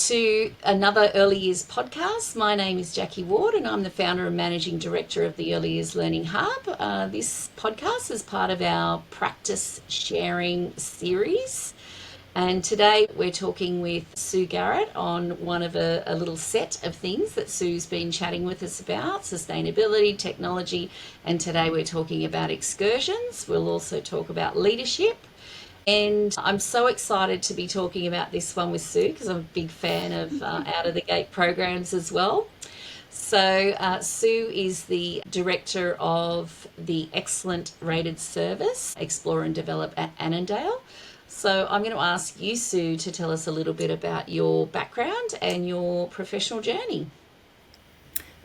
to another Early Years podcast. My name is Jackie Ward and I'm the founder and managing director of the Early Years Learning Hub. This podcast is part of our practice sharing series. And today we're talking with Su Garrett on one of a little set of things that Su's been chatting with us about: sustainability, technology, and today we're talking about excursions. We'll also talk about leadership. And I'm so excited to be talking about this one with Su because I'm a big fan of out of the gate programs as well. So Su is the director of the excellent rated service, Explore and Develop Annandale. So I'm going to ask you, Su, to tell us a little bit about your background and your professional journey.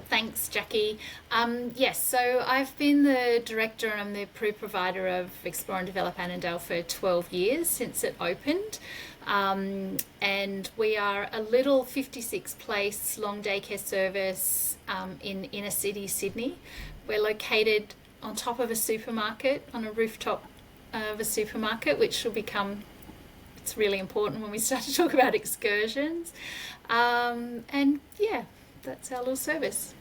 Thanks, Jackie. Yes, so I've been the director and I'm the provider of Explore and Develop Annandale for 12 years since it opened. And we are a little 56-place long daycare service in inner city Sydney. We're located on top of a supermarket, on a rooftop of a supermarket, which will become, it's really important when we start to talk about excursions. And yeah, that's our little service.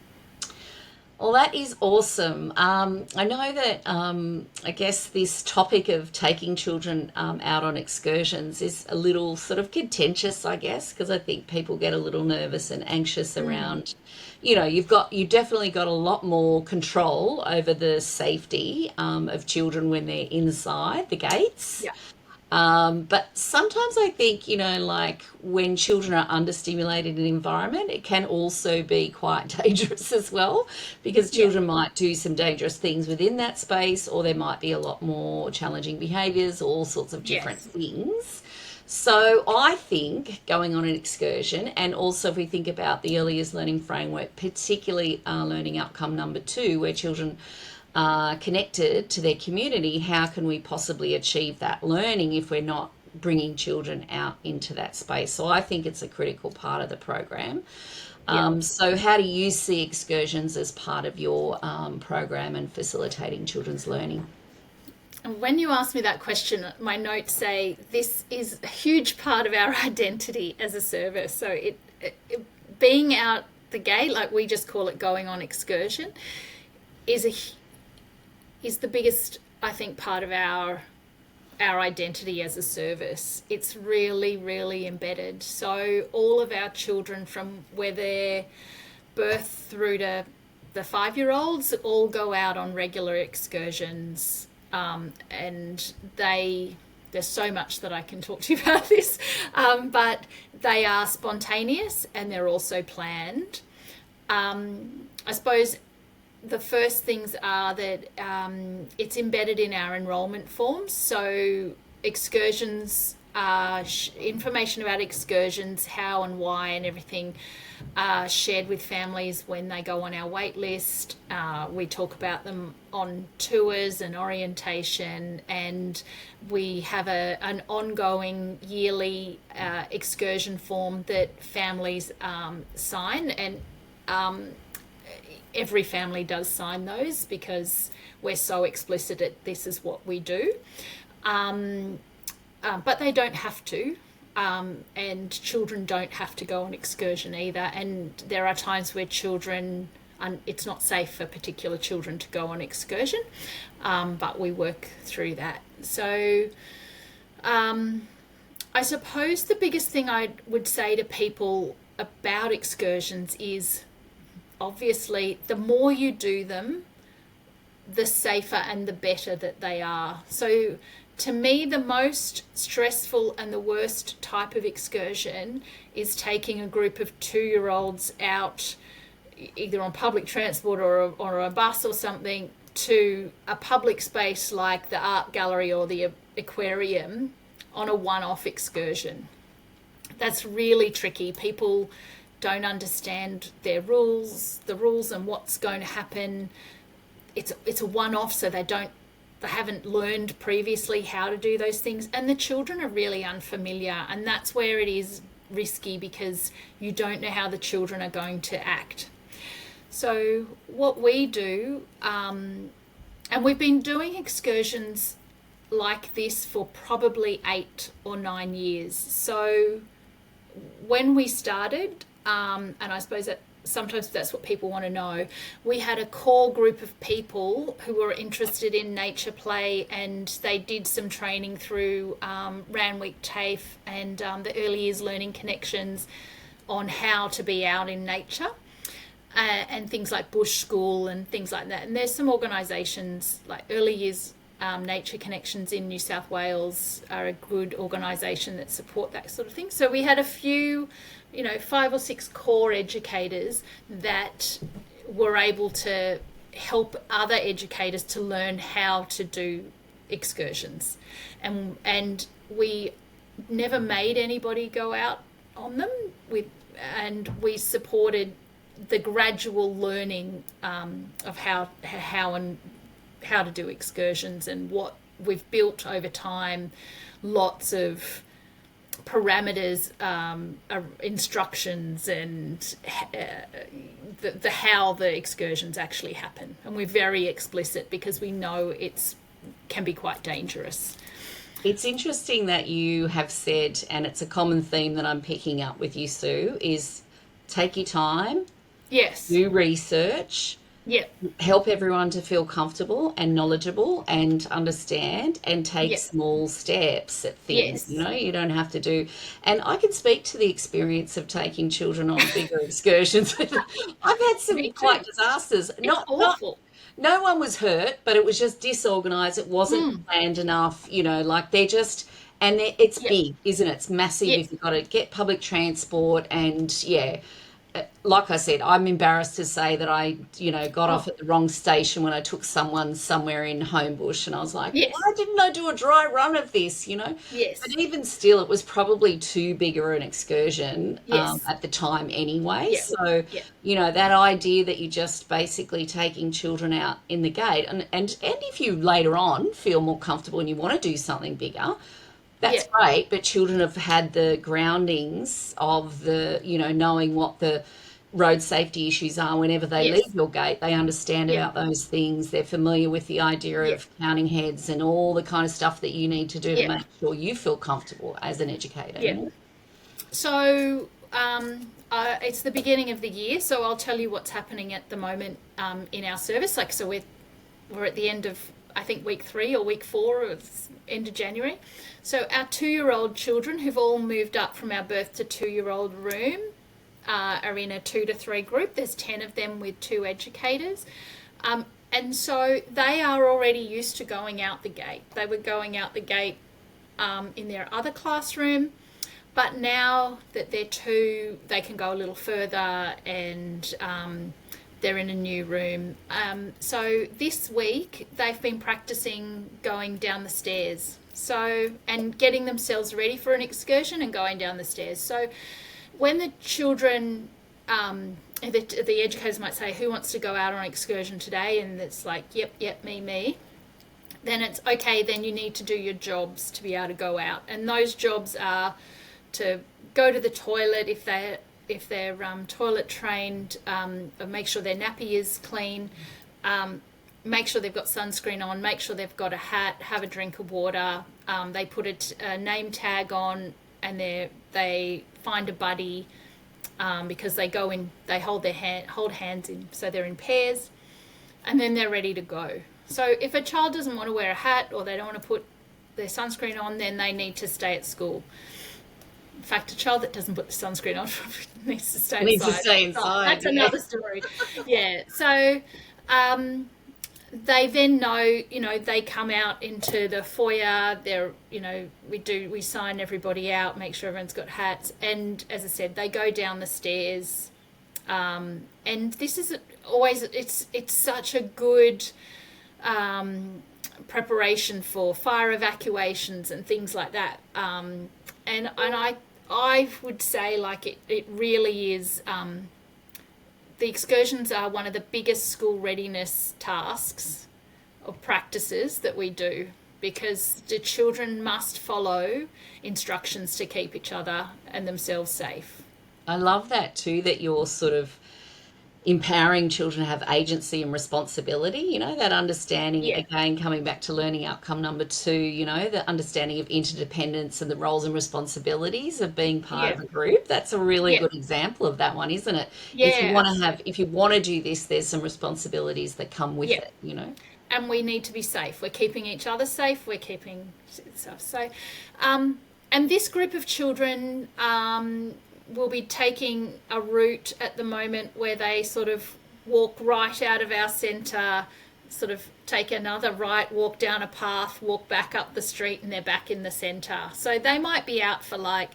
Well, that is awesome. I know that I guess this topic of taking children out on excursions is a little sort of contentious, I guess, because I think people get a little nervous and anxious around, you've definitely got a lot more control over the safety of children when they're inside the gates. Yeah. But sometimes I think, like when children are understimulated in an environment, it can also be quite dangerous as well, because children might do some dangerous things within that space, or there might be a lot more challenging behaviours, all sorts of different things. So I think going on an excursion, and also if we think about the early years learning framework, particularly learning outcome number 2, where children connected to their community, how can we possibly achieve that learning if we're not bringing children out into that space? So I think it's a critical part of the program. So how do you see excursions as part of your program and facilitating children's learning? And when you ask me that question, my notes say this is a huge part of our identity as a service. So it being out the gate, like we just call it going on excursion, is the biggest, I think, part of our identity as a service. It's really, really embedded. So all of our children, from where they're birth through to the 5-year-olds, all go out on regular excursions, and there's so much that I can talk to you about this, but they are spontaneous and they're also planned. I suppose the first things are that it's embedded in our enrolment forms. So excursions, information about excursions, how and why and everything, shared with families when they go on our wait list. We talk about them on tours and orientation, and we have an ongoing yearly excursion form that families sign, and every family does sign those because we're so explicit at this is what we do. But they don't have to, and children don't have to go on excursion either. And there are times where it's not safe for particular children to go on excursion, but we work through that. So I suppose the biggest thing I would say to people about excursions is, obviously, the more you do them, the safer and the better that they are. So to me, the most stressful and the worst type of excursion is taking a group of 2-year-olds out, either on public transport or a bus or something, to a public space like the art gallery or the aquarium on a one-off excursion. That's really tricky. People don't understand the rules and what's going to happen. It's a one-off, so they haven't learned previously how to do those things, and the children are really unfamiliar, and that's where it is risky because you don't know how the children are going to act. So what we do, and we've been doing excursions like this for probably 8 or 9 years. So when we started, and I suppose that sometimes that's what people want to know, we had a core group of people who were interested in nature play, and they did some training through Randwick TAFE and the Early Years Learning Connections on how to be out in nature. And things like Bush School and things like that. And there's some organisations like Early Years Nature Connections in New South Wales are a good organisation that support that sort of thing. So we had a few, 5 or 6 core educators that were able to help other educators to learn how to do excursions. And we never made anybody go out on them, and we supported the gradual learning of how to do excursions, and what we've built over time, lots of parameters, instructions, and the how the excursions actually happen. And we're very explicit because we know can be quite dangerous. It's interesting that you have said, and it's a common theme that I'm picking up with you, Sue, is take your time. Yes. Do research. Yep. Help everyone to feel comfortable and knowledgeable and understand, and take Yep. small steps at things. Yes. You don't have to do. And I can speak to the experience of taking children on bigger excursions. I've had some Me quite too. disasters. It's awful. No one was hurt, but it was just disorganized. It wasn't planned enough. Like they're just. And it's Yep. big, isn't it? It's massive Yep. if you've got to get public transport. And yeah, like I said, I'm embarrassed to say that I, got off at the wrong station when I took someone somewhere in Homebush, and I was like, Yes. why didn't I do a dry run of this, Yes. But even still, it was probably too big of an excursion Yes. at the time anyway. Yep. So, Yep. that idea that you're just basically taking children out in the gate, and if you later on feel more comfortable and you want to do something bigger, that's Yep. great, but children have had the groundings of knowing what the road safety issues are whenever they Yes. leave your gate. They understand Yep. about those things. They're familiar with the idea Yep. of counting heads and all the kind of stuff that you need to do to Yep. make sure you feel comfortable as an educator. Yep. So it's the beginning of the year, so I'll tell you what's happening at the moment in our service. So we're at the end of, I think, week 3 or week 4 of end of January. So our 2-year-old children who've all moved up from our birth to 2-year-old room are in a 2 to 3 group. There's 10 of them with 2 educators. And so they are already used to going out the gate. They were going out the gate in their other classroom, but now that they're 2, they can go a little further, and they're in a new room. So this week they've been practicing going down the stairs, and getting themselves ready for an excursion and going down the stairs. So when the children, the educators might say, who wants to go out on an excursion today? And it's like, yep, me. Then it's okay, then you need to do your jobs to be able to go out. And those jobs are to go to the toilet if they're toilet trained, make sure their nappy is clean, make sure they've got sunscreen on, make sure they've got a hat, have a drink of water. They put a name tag on, and they find a buddy, because they go in, they hold hands in, so they're in pairs, and then they're ready to go. So if a child doesn't want to wear a hat, or they don't want to put their sunscreen on, then they need to stay at school. In fact, a child that doesn't put the sunscreen on needs to stay inside. That's another story. Yeah. So they then know, they come out into the foyer. They're, we sign everybody out, make sure everyone's got hats, and as I said, they go down the stairs. And this is always, it's such a good preparation for fire evacuations and things like that. And I would say, like, it really is, the excursions are one of the biggest school readiness tasks or practices that we do, because the children must follow instructions to keep each other and themselves safe. I love that too, that you're sort of empowering children to have agency and responsibility, that understanding, Yeah. again, coming back to learning outcome number two, the understanding of interdependence and the roles and responsibilities of being part Yeah. of a group. That's a really Yeah. good example of that one, isn't it? Yeah, If you want to do this, there's some responsibilities that come with yeah. it. And we need to be safe. We're keeping each other safe. We're keeping stuff. So, um, and this group of children will be taking a route at the moment where they sort of walk right out of our centre, sort of take another right, walk down a path, walk back up the street, and they're back in the centre. So they might be out for like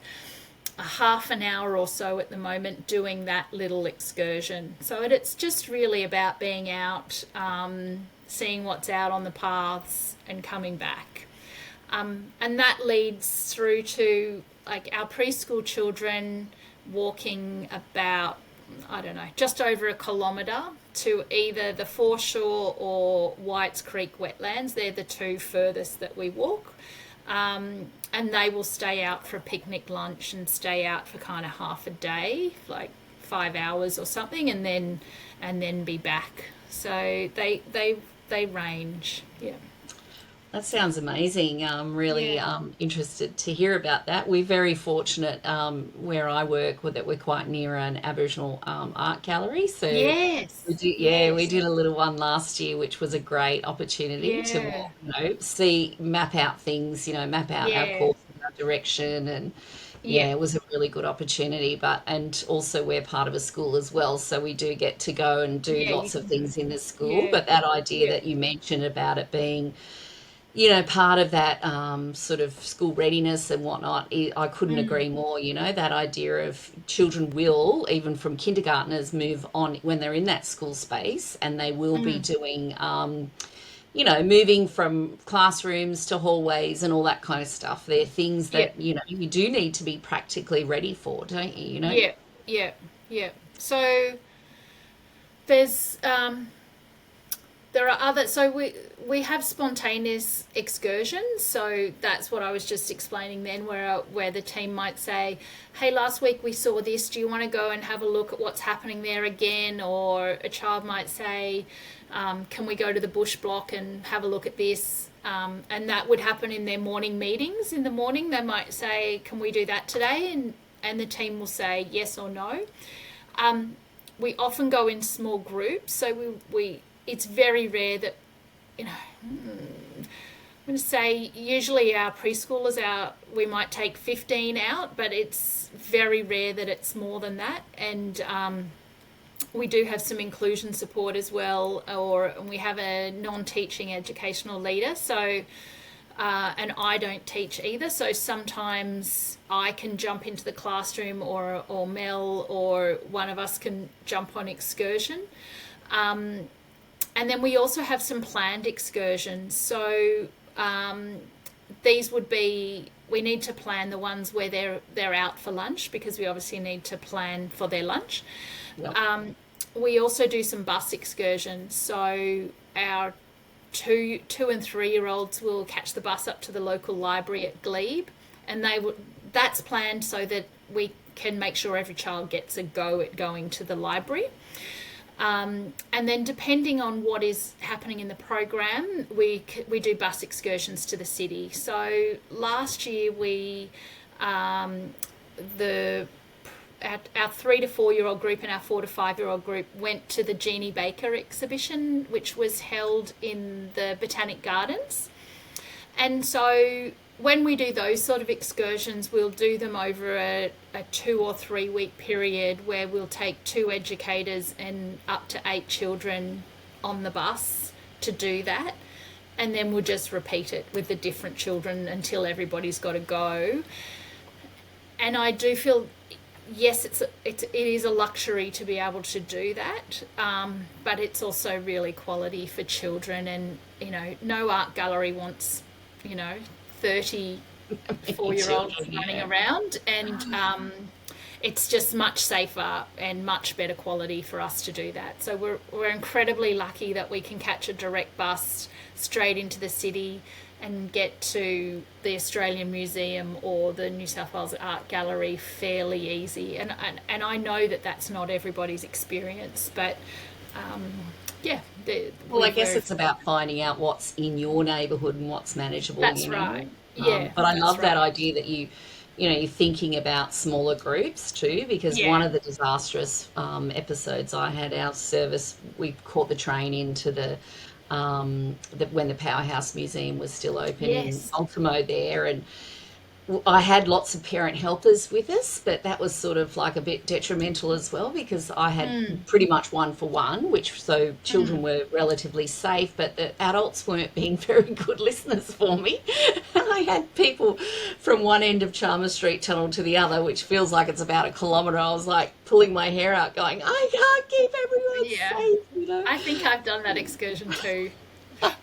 a half an hour or so at the moment doing that little excursion. So it's just really about being out, seeing what's out on the paths and coming back. And that leads through to like our preschool children walking about, I don't know, just over a kilometre to either the foreshore or Whites Creek wetlands. They're the two furthest that we walk. And they will stay out for a picnic lunch and stay out for kind of half a day, like 5 hours or something, and then be back. So they range. Yeah. That sounds amazing. I'm really Yeah. interested to hear about that. We're very fortunate where I work that we're quite near an Aboriginal art gallery. So Yes. we Yes. did a little one last year, which was a great opportunity to Yeah. map out things, map out our Yeah. course and our direction, and Yeah. it was a really good opportunity. And also we're part of a school as well, so we do get to go and do Yeah. You lots of can go. things in the school. Yeah. But that idea Yeah. that you mentioned about it being part of that sort of school readiness and whatnot, I couldn't Mm. agree more. That idea of children will, even from kindergartners, move on when they're in that school space, and they will be Mm. doing, moving from classrooms to hallways and all that kind of stuff. They're things Yeah. that, you do need to be practically ready for, don't you? Yeah. Yeah. Yeah. So there's there are other, so we have spontaneous excursions. So that's what I was just explaining then, where the team might say, hey, last week we saw this, do you want to go and have a look at what's happening there again? Or a child might say, can we go to the bush block and have a look at this? And that would happen in their morning meetings. In the morning they might say, can we do that today? And the team will say yes or no. We often go in small groups, so we it's very rare that, I'm going to say usually our preschoolers we might take 15 out, but it's very rare that it's more than that. And we do have some inclusion support as well, or we have a non-teaching educational leader. So and I don't teach either, so sometimes I can jump into the classroom, or Mel or one of us can jump on excursion. And then we also have some planned excursions. So these would be, we need to plan the ones where they're out for lunch, because we obviously need to plan for their lunch. Yep. We also do some bus excursions. So our 2 and 3-year-olds will catch the bus up to the local library at Glebe, and that's planned so that we can make sure every child gets a go at going to the library. And then depending on what is happening in the program, we do bus excursions to the city. So last year our 3 to 4-year-old group and our 4 to 5-year-old group went to the Jeannie Baker exhibition, which was held in the Botanic Gardens. And so when we do those sort of excursions, we'll do them over a 2 or 3 week period, where we'll take 2 educators and up to 8 children on the bus to do that. And then we'll just repeat it with the different children until everybody's got to go. And I do feel, yes, it is a luxury to be able to do that, but it's also really quality for children. And no art gallery wants 30 4-year-olds running around, and it's just much safer and much better quality for us to do that. So we're incredibly lucky that we can catch a direct bus straight into the city, and get to the Australian Museum or the New South Wales Art Gallery fairly easy. And I know that that's not everybody's experience, but yeah. Well, I guess it's about finding out what's in your neighbourhood and what's manageable, That's right. But I That's love that right. idea that you're thinking about smaller groups too, because one Yeah. of the disastrous episodes I had, our service, we caught the train into when the Powerhouse Museum was still open in Yes. Ultimo there, and I had lots of parent helpers with us, but that was sort of like a bit detrimental as well because I had Mm. pretty much one for one, which so Mm. children were relatively safe, but the adults weren't being very good listeners for me. And I had people from one end of Chalmers Street Tunnel to the other, which feels like it's about a kilometre. I was like pulling my hair out, going, I can't keep everyone Yeah. safe. I think I've done that excursion too.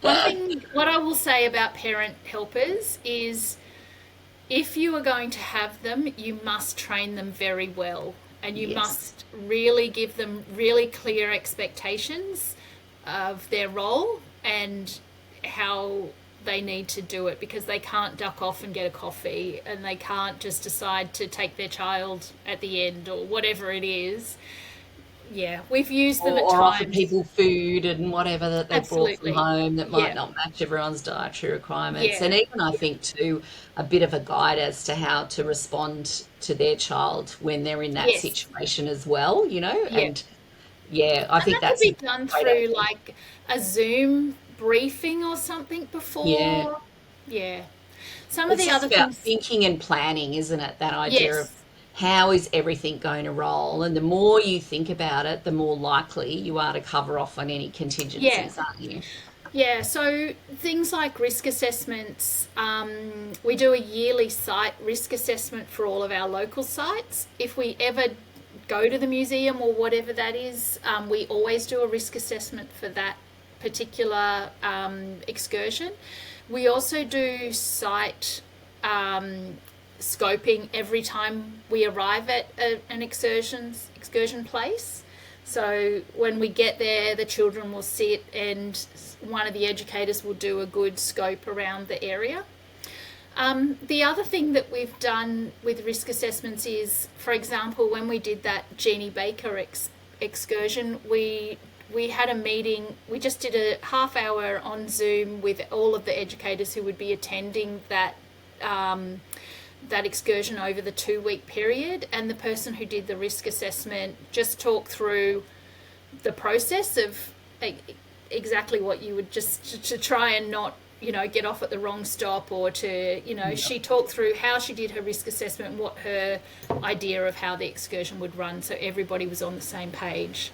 One thing, what I will say about parent helpers is if you are going to have them, you must train them very well and you Yes. must really give them really clear expectations of their role and how they need to do it because they can't duck off and get a coffee and they can't just decide to take their child at the end or whatever it is. Yeah, we've used them at Or offer times. people food and whatever that they've brought from Absolutely. home that might Yeah. not match everyone's dietary requirements. And Yeah. even I Yeah. think too, a bit of a guide as to how to respond to their child when they're in that Yes. situation as well, Yeah. and yeah, I And think that could that's a be done great through idea. like a Zoom briefing or something Yeah. before. Yeah. Some of It's the just other about things, thinking and planning, isn't it? That idea of yes. how is everything going to roll? And the more you think about it, the more likely you are to cover off on any Yeah. contingencies, aren't you? Yeah. So things like risk assessments, we do a yearly site risk assessment for all of our local sites. If we ever go to the museum or whatever that is, we always do a risk assessment for that particular excursion. We also do site scoping every time we arrive at an excursion place. So when we get there, the children will sit and one of the educators will do a good scope around the area. The other thing that we've done with risk assessments is, for example, when we did that Jeannie Baker excursion, we had a meeting. We just did a half hour on Zoom with all of the educators who would be attending that excursion over the 2 week period, and the person who did the risk assessment just talked through the process of exactly what you would just to try and not get off at the wrong stop or to she talked through how she did her risk assessment and what her idea of how the excursion would run so everybody was on the same page.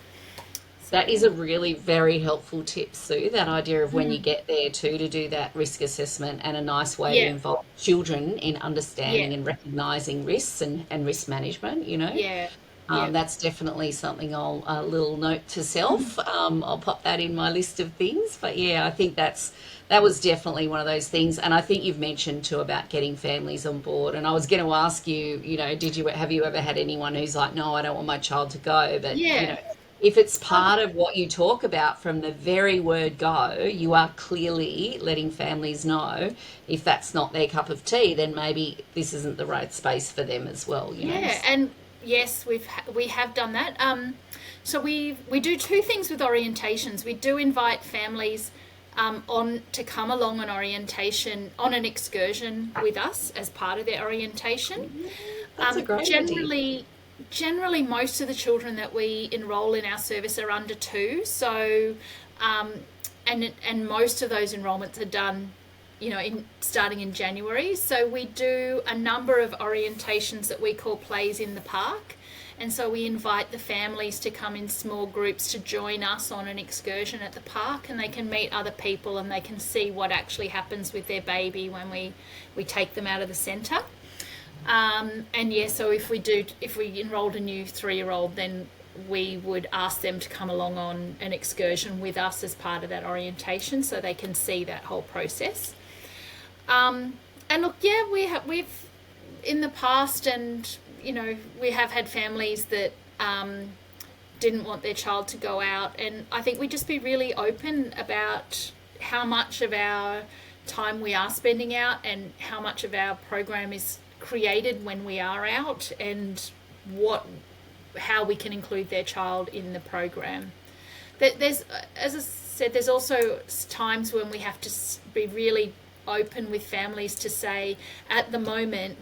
So That is a really very helpful tip, Sue. That idea of when you get there too to do that risk assessment and a nice way to yeah, involve children in yeah, understanding and recognising risks and risk management. yeah, yeah. That's definitely something I'll a little note to self. I'll pop that in my list of things. But yeah, I think that was definitely one of those things. And I think you've mentioned too about getting families on board. And I was going to ask you, have you ever had anyone who's like, no, I don't want my child to go, but Yeah. if it's part of what you talk about from the very word go, you are clearly letting families know if that's not their cup of tea, then maybe this isn't the right space for them as well. Yeah, and yes, we have done that. So we do two things with orientations. We do invite families on to come along on orientation on an excursion with us as part of their orientation. That's a great idea. Generally, most of the children that we enrol in our service are under two. So, and most of those enrolments are done starting in January. So we do a number of orientations that we call plays in the park. And so we invite the families to come in small groups to join us on an excursion at the park, and they can meet other people and they can see what actually happens with their baby when we take them out of the centre. And yeah, so if we enrolled a new 3-year-old, then we would ask them to come along on an excursion with us as part of that orientation so they can see that whole process. And look, yeah, we've in the past, and we have had families that didn't want their child to go out, and I think we just be really open about how much of our time we are spending out and how much of our program is created when we are out, and how we can include their child in the program. There's, as I said, there's also times when we have to be really open with families to say, at the moment,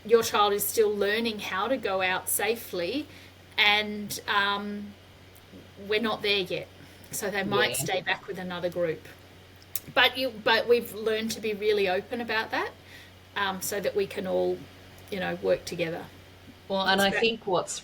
your child is still learning how to go out safely, and we're not there yet. So they might Yeah. stay back with another group. But we've learned to be really open about that, so that we can all, work together. Well, and I It's about, think what's,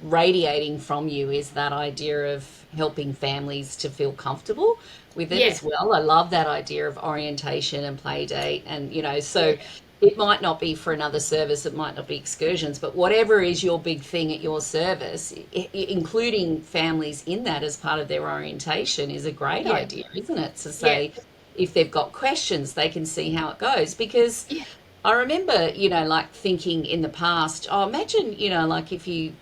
radiating from you is that idea of helping families to feel comfortable with it yeah, as well. I love that idea of orientation and play date. And, yeah, so it might not be for another service, it might not be excursions, but whatever is your big thing at your service, including families in that as part of their orientation is a great yeah, idea, isn't it? To yeah, say, if they've got questions, they can see how it goes. Because yeah, I remember, like thinking in the past, oh, imagine, like if you,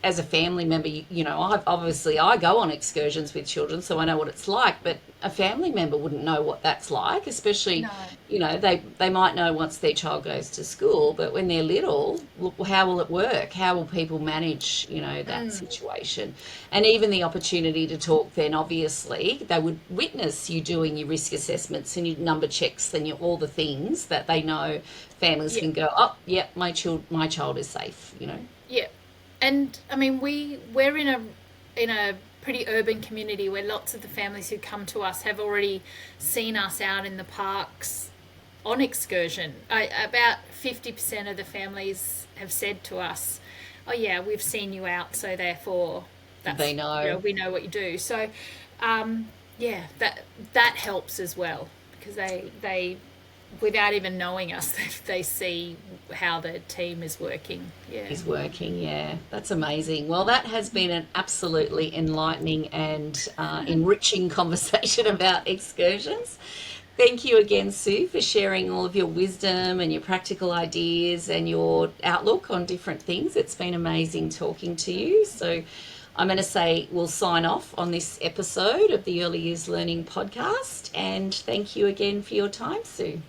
as a family member, I go on excursions with children, so I know what it's like, but a family member wouldn't know what that's like, especially, no, they might know once their child goes to school, but when they're little, look, how will it work? How will people manage, that situation? And even the opportunity to talk, then obviously they would witness you doing your risk assessments and your number checks and all the things that they know families yeah, can go, oh, yeah, my child is safe. yeah. And I mean, we're in a pretty urban community where lots of the families who come to us have already seen us out in the parks on excursion. About 50% of the families have said to us, "Oh yeah, we've seen you out, so therefore They that's, know. we know what you do." So yeah, that helps as well, because they without even knowing us, they see how the team is working. Yeah. Is working. Yeah, that's amazing. Well, that has been an absolutely enlightening and enriching conversation about excursions. Thank you again, Sue, for sharing all of your wisdom and your practical ideas and your outlook on different things. It's been amazing talking to you. So I'm going to say we'll sign off on this episode of the Early Years Learning podcast. And thank you again for your time, Sue.